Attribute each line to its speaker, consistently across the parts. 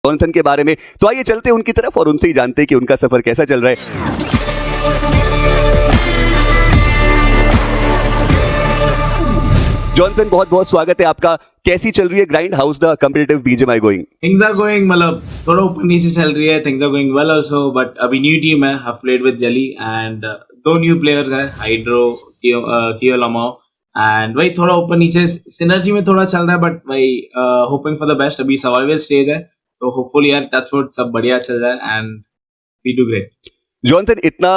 Speaker 1: Johnson के बारे में। तो आइए चलते उनकी तरफ और उनसे ही जानते कि उनका सफर कैसा चल रहा है। जॉनसन, बहुत बहुत स्वागत है आपका। कैसी चल रही है grind? How's the competitive BGMI going?
Speaker 2: Things are going, मतलब थोड़ा ऊपर नीचे चल रही है। Things are going well also, but अभी न्यू टीम है, have played with Jelly and 2 new players है, हाइड्रो, कियो लमाओ, एंड वही थोड़ा ऊपर नीचे सिनर्जी में थोड़ा चल रहा है, बट वही होपिंग फॉर द बेस्ट। अभी सर्वाइवल स्टेज है, तो होपफुली यार टच वुड सब बढ़िया चल रहा है and we do great.
Speaker 1: Johnson, इतना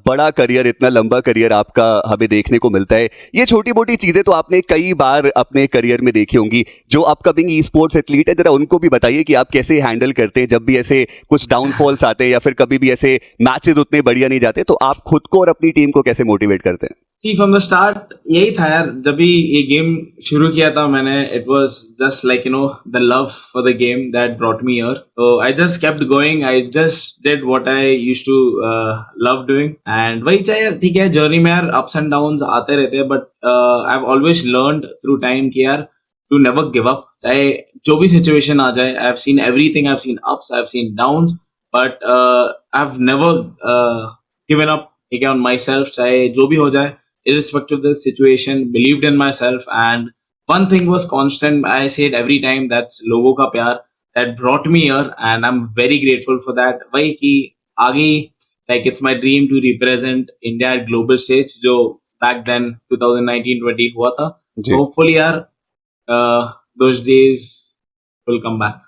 Speaker 1: बड़ा करियर, इतना लंबा करियर आपका हमें देखने को मिलता है। ये छोटी मोटी चीजें तो आपने कई बार अपने करियर में देखी होंगी। जो अपकमिंग ई स्पोर्ट्स एथलीट है, जरा उनको भी बताइए कि आप कैसे हैंडल करते हैं जब भी ऐसे कुछ डाउनफॉल्स आते हैं या फिर कभी भी ऐसे मैचेस उतने बढ़िया नहीं जाते, तो आप खुद को और अपनी टीम को कैसे मोटिवेट करते हैं?
Speaker 2: फ्रॉम द स्टार्ट यही था यार, जब भी ये गेम शुरू किया था मैंने, it was just like the love for the game that brought me here. तो I just kept going, I just did what I used to love doing, and वही चाहे यार ठीक है, जर्नी में यार अप्स एंड डाउन्स आते रहते हैं, but I have always learned through time कि यार टू नेवर गिव अप, चाहे जो भी सिचुएशन आ जाए। I have seen everything, I have seen ups, I have seen downs, but I have never given up on my self, चाहे जो भी हो जाए। Irrespective of the situation, believed in myself, and one thing was constant. I said every time, that's लोगों का प्यार that brought me here, and I'm very grateful for that. वही कि आगे like it's my dream to represent India at global stage, जो back then 2019-20 हुआ था। So hopefully यार those days will come back.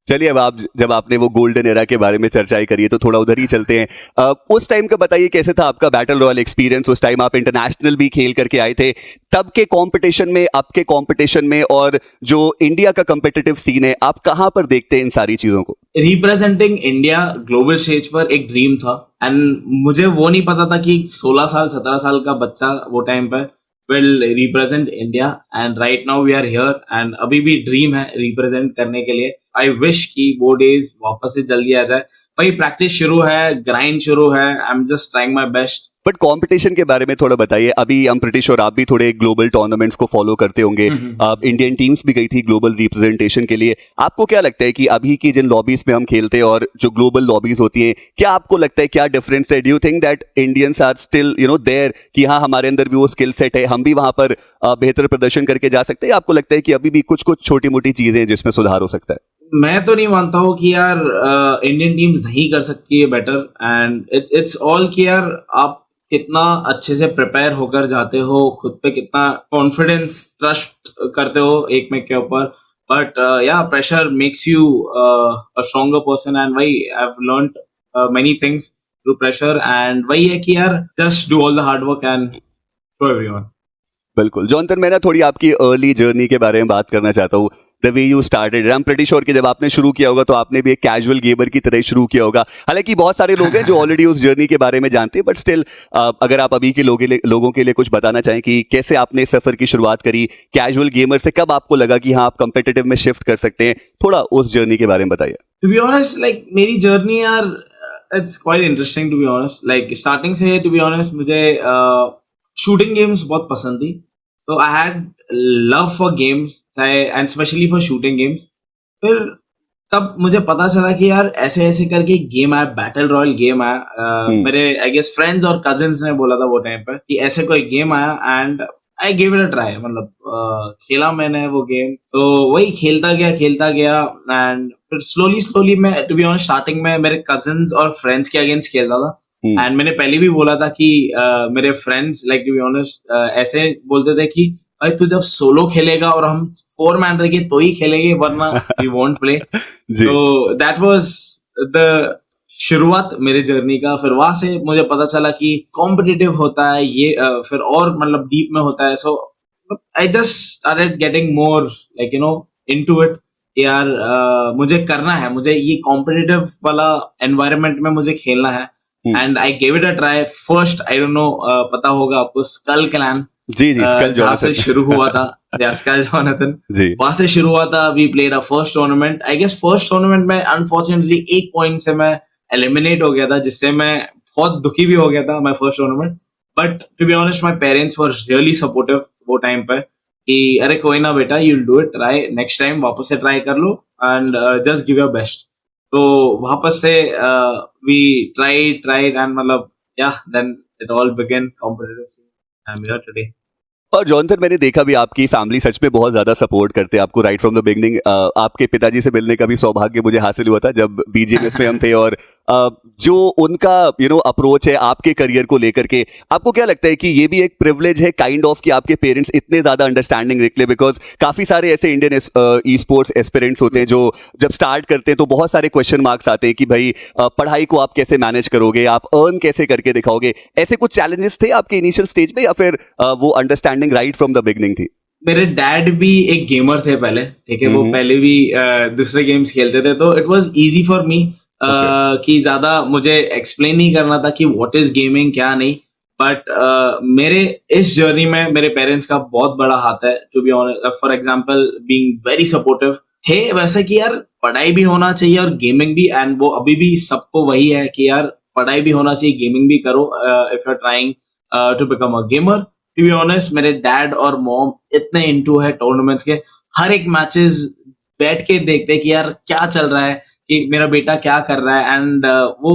Speaker 1: चलिए, अब जब आपने वो गोल्डन एरा के बारे में चर्चा करी है तो थोड़ा उधर ही चलते हैं। उस टाइम का बताइए, कैसे था आपका बैटल रॉयल एक्सपीरियंस? उस टाइम आप इंटरनेशनल भी खेल करके आए थे। तब के कंपटीशन में, अब के कंपटीशन में, और जो इंडिया का कंपिटिटिव सीन है, आप कहां पर देखते हैं इन सारी चीजों को?
Speaker 2: रिप्रेजेंटिंग इंडिया ग्लोबल स्टेज पर एक ड्रीम था, एंड मुझे वो नहीं पता था कि 16 साल 17 साल का बच्चा वो टाइम पर will represent India, and right now we are here, and अभी भी ड्रीम है रिप्रेजेंट करने के लिए। आई विश कि वो डेज वापस से जल्दी आ जाए। भाई प्रैक्टिस शुरू है, ग्राइंड शुरू है, आई am just trying my best.
Speaker 1: But competition के बारे में थोड़ा बताइए। अभी आई एम प्रीटी श्योर आप भी थोड़े ग्लोबल टूर्नामेंट्स को फॉलो करते होंगे। इंडियन टीम्स भी गई थी ग्लोबल रिप्रेजेंटेशन के लिए। आपको क्या लगता है कि अभी की जिन लॉबीज में हम खेलते हैं और जो ग्लोबल लॉबीज होती हैं, क्या आपको लगता है क्या डिफरेंस है? Do you think that Indians are still there, कि हाँ हमारे अंदर भी वो स्किल सेट है, हम भी वहां पर बेहतर प्रदर्शन करके जा सकते हैं? आपको लगता है कि अभी भी कुछ कुछ छोटी मोटी चीजें जिसमें सुधार हो सकता है?
Speaker 2: मैं तो नहीं मानता हूँ कि यार इंडियन टीम्स नहीं कर सकती है बेटर, एंड इट्स ऑल कि यार आप कितना अच्छे से प्रिपेयर होकर जाते हो, खुद पे कितना कॉन्फिडेंस, ट्रस्ट करते हो एक में के ऊपर। बट या pressure makes you a stronger person, and वही I have learned many things through pressure, and वही है कि यार just do all the hard work and show everyone.
Speaker 1: बिल्कुल। जॉनसन, मैं ना थोड़ी आपकी अर्ली जर्नी के बारे में बात करना चाहता हूँ। The way you started, I am pretty sure कि जब आपने शुरू किया होगा तो आपने भी एक कैजुअल गेमर की तरह शुरू किया होगा। हालांकि बहुत सारे लोग हैं जो ऑलरेडी उस जर्नी के बारे में जानते हैं, बट स्टिल अगर आप अभी के लोगों के लिए कुछ बताना चाहें कि कैसे आपने सफर की शुरुआत करी कैजुअल गेमर से, कब आपको लगा कि हाँ आप कंपेटिटिव में शिफ्ट कर सकते हैं, थोड़ा उस जर्नी के बारे में बताइए।
Speaker 2: टू बी ऑनेस्ट, लाइक मेरी जर्नी यार it's quite interesting. To be honest, like starting से टू बी ऑनेस्ट मुझे शूटिंग गेम्स बहुत पसंद थी। So I had love for games, and especially for shooting games. फिर तब मुझे पता चला कि यार ऐसे ऐसे करके गेम आया, बैटल रॉयल गेम आया। मेरे आई गेस फ्रेंड्स और कजिन्स ने बोला था वो टाइम पर कि ऐसे कोई गेम आया, and I give it a try. मतलब खेला मैंने वो गेम, तो वही खेलता गया, एंड फिर स्लोली मैं टू बी ऑनेस्ट स्टार्टिंग में मेरे कजिन्स और फ्रेंड्स के अगेंस्ट खेलता था। एंड मैंने पहले भी बोला था कि मेरे friends like to be honest ऐसे बोलते थे कि भाई तू जब सोलो खेलेगा और हम 4 मैन रहेंगे तो ही खेलेंगे, वरना वी वोंट प्ले। तो दैट वाज द शुरुआत मेरे जर्नी का। फिर वहां से मुझे पता चला कि कॉम्पिटिटिव होता है ये, फिर और मतलब डीप में होता है। So I just started getting more like into it. यार मुझे करना है, मुझे ये कॉम्पिटिटिव वाला एनवायरनमेंट में मुझे खेलना है, and I give it a try. First I don't know पता होगा आपको, स्कल क्लैन
Speaker 1: जी स्कल
Speaker 2: जहाँ से शुरू हुआ था, स्कल जोनाथन वहां से शुरू हुआ था। We played a first tournament. I guess first tournament में अनफॉर्चुनेटली 1 पॉइंट से मैं एलिमिनेट हो गया था, जिससे मैं बहुत दुखी भी हो गया था my first tournament. But to be honest my parents were really supportive वो टाइम पे कि अरे कोई ना बेटा, you will do it, try next time, वापस से ट्राई कर लो, and just give your best. तो वापस से we tried and मतलब yeah, then it all began competitive scene. I'm here today.
Speaker 1: और जॉनसन, मैंने देखा भी आपकी फैमिली सच में बहुत ज्यादा सपोर्ट करते हैं आपको राइट फ्रॉम द बिगनिंग। आपके पिताजी से मिलने का भी सौभाग्य मुझे हासिल हुआ था जब बीजीएमएस में हम थे, और जो उनका अप्रोच है आपके करियर को लेकर के, आपको क्या लगता है कि ये भी एक प्रिविलेज है काइंड ऑफ कि आपके पेरेंट्स इतने ज्यादा अंडरस्टैंडिंग निकले? बिकॉज काफी सारे ऐसे इंडियन ई स्पोर्ट्स एस्पिरेंट्स होते हैं जो जब स्टार्ट करते हैं तो बहुत सारे क्वेश्चन मार्क्स आते हैं कि भाई पढ़ाई को आप कैसे मैनेज करोगे, आप अर्न कैसे करके दिखाओगे। ऐसे कुछ चैलेंजेस थे आपके इनिशियल स्टेज में, या फिर वो understanding right from the beginning थी?
Speaker 2: मेरे डैड भी एक गेमर थे पहले, ठीक है, वो पहले भी दूसरे गेम्स खेलते थे, तो it was easy for me कि ज्यादा मुझे एक्सप्लेन नहीं करना था कि व्हाट इज गेमिंग क्या नहीं। बट मेरे इस जर्नी में मेरे पेरेंट्स का बहुत बड़ा हाथ है, to be honest. For example being very supportive थे, वैसे कि यार पढ़ाई भी होना चाहिए और गेमिंग भी, एंड वो अभी भी सबको वही है कि यार पढ़ाई भी होना चाहिए, गेमिंग भी करो if you are trying to become a gamer. To be honest, मेरे डैड और मॉम इतने इनटू है टूर्नामेंट्स के, हर एक मैचेस बैठ के देखते कि यार क्या चल रहा है, कि मेरा बेटा क्या कर रहा है, एंड वो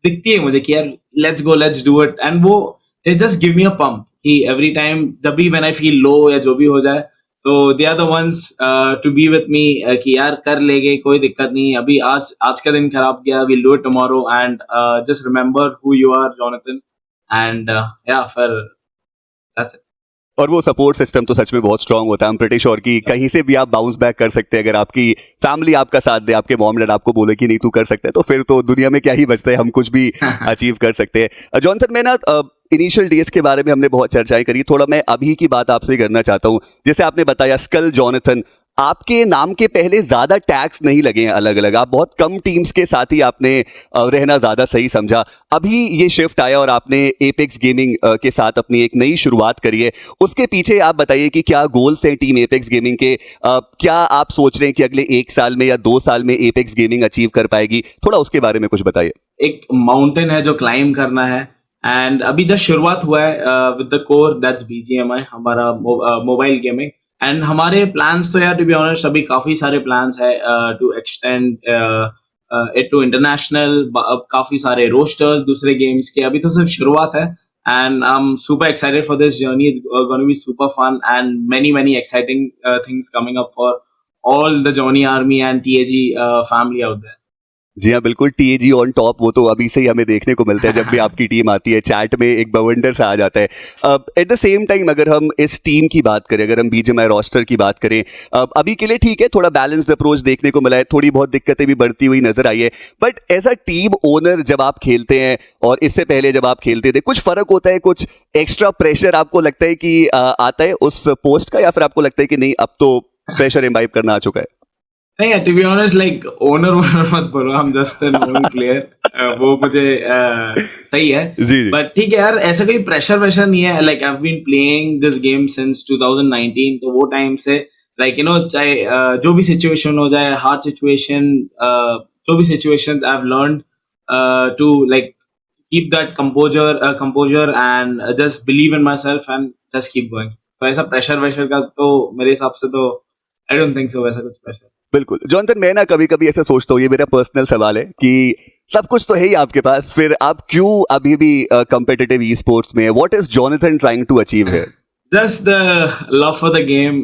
Speaker 2: दिखती है मुझे कि यार let's go, let's do it, and वो they just give me a pump कि एवरी टाइम जब भी व्हेन आई फील लो या जो भी हो जाए, so they are the ones to be with me कि यार कर लेंगे, कोई दिक्कत नहीं, अभी आज का दिन खराब गया, will do it tomorrow, and just remember who you are Jonathan, and या फिर that's it.
Speaker 1: और वो सपोर्ट सिस्टम तो सच में बहुत स्ट्रांग होता है। आई एम प्रीटी श्योर कि कहीं से भी आप बाउंस बैक कर सकते हैं। अगर आपकी फैमिली आपका साथ दे, आपके मॉम डैड आपको बोले कि नहीं तू कर सकता है, तो फिर तो दुनिया में क्या ही बचता है, हम कुछ भी अचीव कर सकते हैं। जॉनसन, मैं ना इनिशियल डेज के बारे में हमने बहुत चर्चाएं करी, थोड़ा मैं अभी की बात आपसे करना चाहता हूं। जैसे आपने बताया स्कल जॉनथन, आपके नाम के पहले ज्यादा टैग्स नहीं लगे हैं अलग अलग, आप बहुत कम टीम्स के साथ ही आपने रहना ज्यादा सही समझा। अभी ये शिफ्ट आया और आपने एपेक्स गेमिंग के साथ अपनी एक नई शुरुआत करी है। उसके पीछे आप बताइए कि क्या गोल्स हैं टीम एपेक्स गेमिंग के? क्या आप सोच रहे हैं कि अगले 1 साल में या 2 साल में एपेक्स गेमिंग अचीव कर पाएगी? थोड़ा उसके बारे में कुछ बताइए।
Speaker 2: एक माउंटेन है जो क्लाइम करना है, एंड अभी जस्ट शुरुआत हुआ है with the core that's BGMI, हमारा मोबाइल गेमिंग, एंड हमारे प्लान्स तो यार टू बी ऑनेस्ट अभी काफी सारे प्लान्स है to extend it to international, काफी सारे रोस्टर्स दूसरे गेम्स के, अभी तो सिर्फ शुरुआत है, and I am super excited for this journey, it's gonna be super fun and many exciting things coming up for all the Johnny army and TAG family out there.
Speaker 1: जी हाँ, बिल्कुल, टीएजी ऑन टॉप, वो तो अभी से ही हमें देखने को मिलता है। जब भी आपकी टीम आती है चैट में एक बवंडर सा आ जाता है। एट द सेम टाइम अगर हम इस टीम की बात करें, अगर हम बीजीएमआई रोस्टर की बात करें, अभी के लिए ठीक है, थोड़ा बैलेंस्ड अप्रोच देखने को मिला है, थोड़ी बहुत दिक्कतें भी बढ़ती हुई नजर आई है, but as a team owner जब आप खेलते हैं और इससे पहले जब आप खेलते थे, कुछ फर्क होता है? कुछ एक्स्ट्रा प्रेशर आपको लगता है कि आता है उस पोस्ट का, या फिर आपको लगता है कि नहीं अब तो प्रेशर इम्बाइब करना आ चुका है?
Speaker 2: नहीं, to be honest like owner मत बोलो, I am just an own player, वो मुझे सही है, बट ठीक है यार, ऐसा कोई प्रेशर नहीं है। Like I have been playing this game since 2019, तो वो टाइम से लाइक यू नो, चाहे जो भी सिचुएशन हो जाए, हार्ड सिचुएशन, जो भी situations, I have learned to like keep that composure and just believe in myself and just keep going. तो ऐसा प्रेशर का तो मेरे हिसाब से तो आई डोंट थिंक सो, वैसा कुछ प्रेशर।
Speaker 1: बिल्कुल जॉनथन, मैं ना कभी कभी ऐसा सोचता हूँ, ये मेरा पर्सनल सवाल है कि सब कुछ तो है ही आपके पास, फिर आप क्यों अभी भी कॉम्पिटिटिव ई स्पोर्ट्स में? What is Jonathan trying to achieve here?
Speaker 2: Just the love for the game,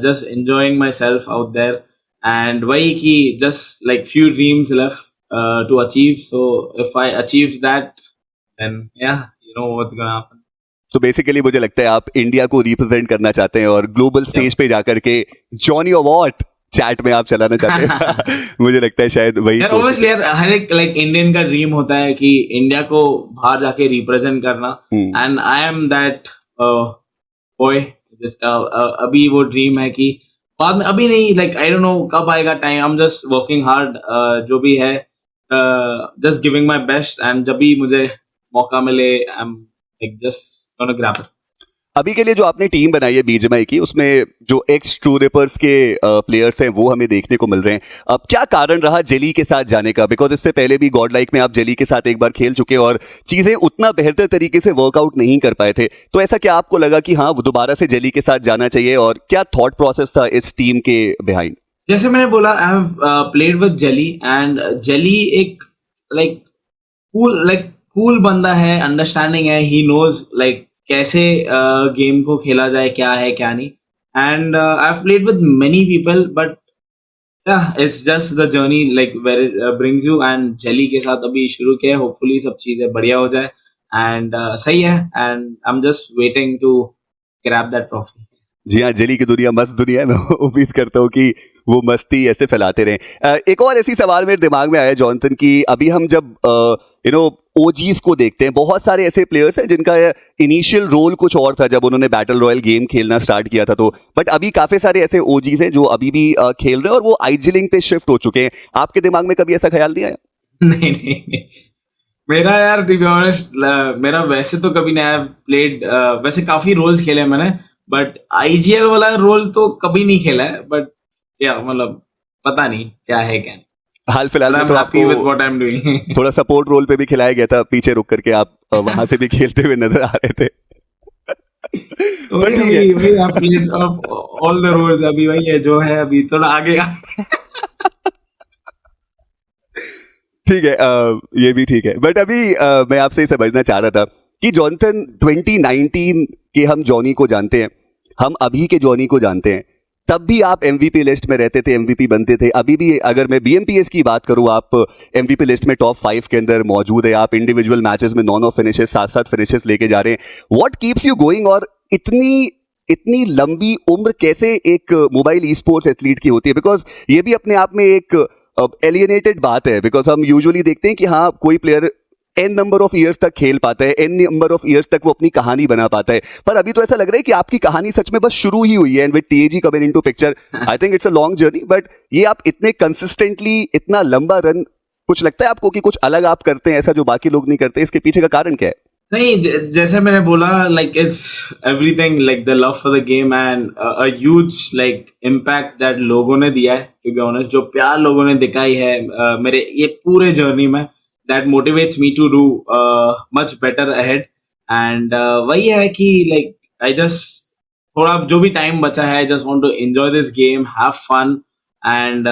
Speaker 2: just enjoying myself out there, and वही कि just like few dreams left to achieve. So if I achieve that, then yeah, you know what's gonna happen.
Speaker 1: तो basically मुझे लगता है आप India को represent करना चाहते हैं और ग्लोबल स्टेज पे जाकर के जॉनी अवार्ड चैट में आप चलाना चाहते हैं। मुझे लगता है शायद वही
Speaker 2: यार ऑब्वियसली यार हर एक लाइक इंडियन का ड्रीम होता है कि इंडिया को बाहर जाके रिप्रेजेंट करना, and I M that boy जिसका अभी वो ड्रीम है कि बाद में, अभी नहीं, लाइक आई डोंट नो कब आएगा time, I am just working hard, जो भी है just giving my best, and जब भी मुझे मौका मिले I am like just gonna grab it.
Speaker 1: अभी के लिए जो आपने टीम बनाई है बीजीएमआई की, उसमें जो एक्स ट्रू रिपर्स के प्लेयर्स हैं वो हमें देखने को मिल रहे हैं। अब क्या कारण रहा जेली के साथ जाने का? बिकॉज इससे पहले भी गॉड लाइक में आप जेली के साथ एक बार खेल चुके और चीजें उतना बेहतर तरीके से वर्कआउट नहीं कर पाए थे, तो ऐसा क्या आपको लगा कि हाँ दोबारा से जेली के साथ जाना चाहिए, और क्या थॉट प्रोसेस था इस टीम के बिहाइंड?
Speaker 2: जैसे मैंने बोला, I have played with Jelly, and Jelly एक कूल बंदा है, अंडरस्टैंडिंग है, ही नोज लाइक कैसे गेम को खेला जाए, क्या है क्या नहीं. And I have played with many people, but it's just the journey like where it brings you. And Jelly के साथ अभी शुरू किया है, होपफुली सब चीजें बढ़िया हो जाए, एंड सही है, and I am just waiting to grab that trophy.
Speaker 1: जी हाँ, जेली की दुनिया मस्त दुनिया है। मैं उम्मीद करता हूँ कि वो मस्ती ऐसे फैलाते रहें। एक और ऐसी सवाल मेरे दिमाग में आया जॉनसन कि अभी हम जब ओजीज को देखते हैं, बहुत सारे ऐसे प्लेयर्स हैं जिनका इनिशियल रोल कुछ और था जब उन्होंने बैटल रॉयल गेम खेलना स्टार्ट किया था, तो बट अभी काफी सारे ऐसे ओजीज हैं जो अभी भी खेल रहे हैं और वो आइजिलिंग पे शिफ्ट हो चुके हैं। आपके दिमाग में कभी ऐसा ख्याल नहीं आया?
Speaker 2: नहीं. मेरा यार टू बी ऑनेस्ट, मेरा वैसे तो कभी नहीं प्लेड, वैसे काफी रोल्स खेले हैं मैंने, बट आईजीएल वाला रोल तो कभी नहीं खेला है. बट या मतलब पता नहीं क्या है क्या नहीं.
Speaker 1: हाल फिलहाल में तो
Speaker 2: हैप्पी विद
Speaker 1: आपको
Speaker 2: व्हाट आई एम डूइंग.
Speaker 1: थोड़ा सपोर्ट रोल पे भी खिलाया गया था, पीछे रुक करके आप वहां से भी खेलते हुए नजर आ रहे थे।
Speaker 2: तो
Speaker 1: ठीक है।
Speaker 2: we have played all the roles. अभी वही है जो है, अभी थोड़ा आगे.
Speaker 1: ठीक है, ये भी ठीक है, बट अभी मैं आपसे ये समझना चाह रहा था कि जॉनसन 2019 के हम जॉनी को जानते हैं, हम अभी के जॉनी को जानते हैं। तब भी आप एमवीपी लिस्ट में रहते थे, एमवीपी बनते थे। अभी भी अगर मैं बीएमपीएस की बात करूं, आप एमवीपी लिस्ट में टॉप 5 के अंदर मौजूद है। आप इंडिविजुअल मैचेस में 9 फिनिशेस, 7 फिनिशेस लेके जा रहे हैं। What keeps you going? और इतनी लंबी उम्र कैसे एक मोबाइल ई स्पोर्ट्स एथलीट की होती है? बिकॉज ये भी अपने आप में एक एलियनेटेड बात है, बिकॉज हम यूजुअली देखते हैं कि हाँ, कोई player an number of years तक खेल पाता है, एन नंबर ऑफ ईयर्स तक वो अपनी कहानी बना पाता है, पर अभी तो ऐसा लग रहा है कि आपकी कहानी सच में बस शुरू ही हुई है। And with TAG coming into picture, I think it's a long journey, but ये आप इतने कंसिस्टेंटली इतना लंबा रन, कुछ लगता है आपको कि कुछ अलग आप करते हैं ऐसा जो बाकी लोग नहीं करते? इसके पीछे का कारण क्या है?
Speaker 2: नहीं, जैसे मैंने बोला, like it's everything, like the love for the game and a huge like impact that लोगों ने दिया है, टू बी ऑनेस्ट. जो प्यार लोगों ने दिखाई है मेरे ये पूरे जर्नी में, that motivates me to do much better ahead. And वही है कि like I just थोड़ा जो भी टाइम बचा है, I just want to enjoy this game, have fun, and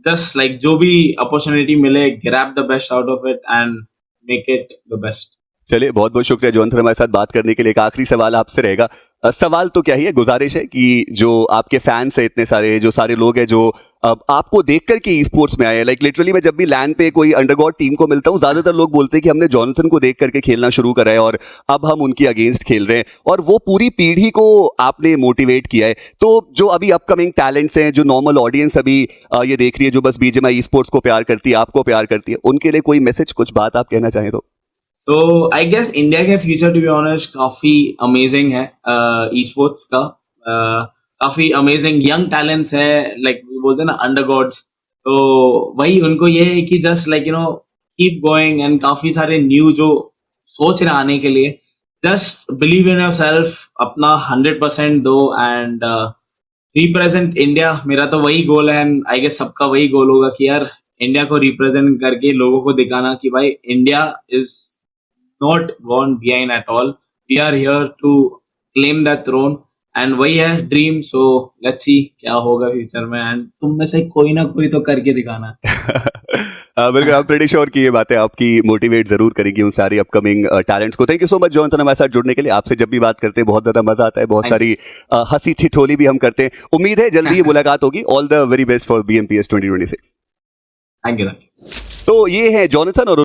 Speaker 2: just like जो भी opportunity मिले, grab the best out of it and make it the best.
Speaker 1: चलिए, बहुत बहुत शुक्रिया जॉनसन हमारे साथ बात करने के लिए। एक आखिरी सवाल आपसे रहेगा, सवाल तो क्या ही है, गुजारिश है कि जो आपके फैंस है इतने सारे, जो सारे लोग हैं जो अब आपको देख करके ई स्पोर्ट्स में आए हैं, लाइक लिटरली मैं जब भी लैंड पे कोई अंडरगॉड टीम को मिलता हूँ, ज्यादातर लोग बोलते हैं कि हमने जॉनसन को देख करके खेलना शुरू करा है और अब हम उनकी अगेंस्ट खेल रहे हैं, और वो पूरी पीढ़ी को आपने मोटिवेट किया है। तो जो अभी अपकमिंग टैलेंट्स हैं, जो नॉर्मल ऑडियंस अभी ये देख रही है, जो बस बीजीएमआई ई स्पोर्ट्स को प्यार करती है, आपको प्यार करती है, उनके लिए कोई मैसेज, कुछ बात आप कहना चाहें तो?
Speaker 2: So I guess इंडिया का फ्यूचर टू बी ऑनेस्ट काफी अमेजिंग है. ई स्पोर्ट्स का काफी अमेजिंग यंग टैलेंट्स है, लाइक बोलते हैं ना अंडरगॉड्स. तो वही उनको ये है कि just like keep going, and काफी सारे न्यू जो सोच रहे आने के लिए, just believe in your self, अपना 100% दो, एंड रिप्रेजेंट इंडिया. मेरा तो वही गोल है, एंड आई गेस सबका वही गोल होगा कि यार इंडिया को रिप्रेजेंट करके लोगों को दिखाना कि भाई India is not gone behind at all. We are here to claim that throne, and वही है ड्रीम. So let's see क्या होगा फ्यूचर में, एंड तुम में से कोई ना कोई तो करके दिखाना.
Speaker 1: बिल्कुल, I'm pretty sure कि ये बातें आपकी मोटिवेट जरूर करेगी उन सारी अपकमिंग टैलेंट्स को। Thank you so much Johnson हमारे साथ जुड़ने के लिए। आपसे जब भी बात करते हैं बहुत ज्यादा मजा आता है, बहुत सारी हंसी ठिठोली भी हम करते हैं। उम्मीद है जल्दी ही मुलाकात होगी। All the very best for BMPS 2026।
Speaker 2: Thank you.
Speaker 1: तो ये है जॉनसन और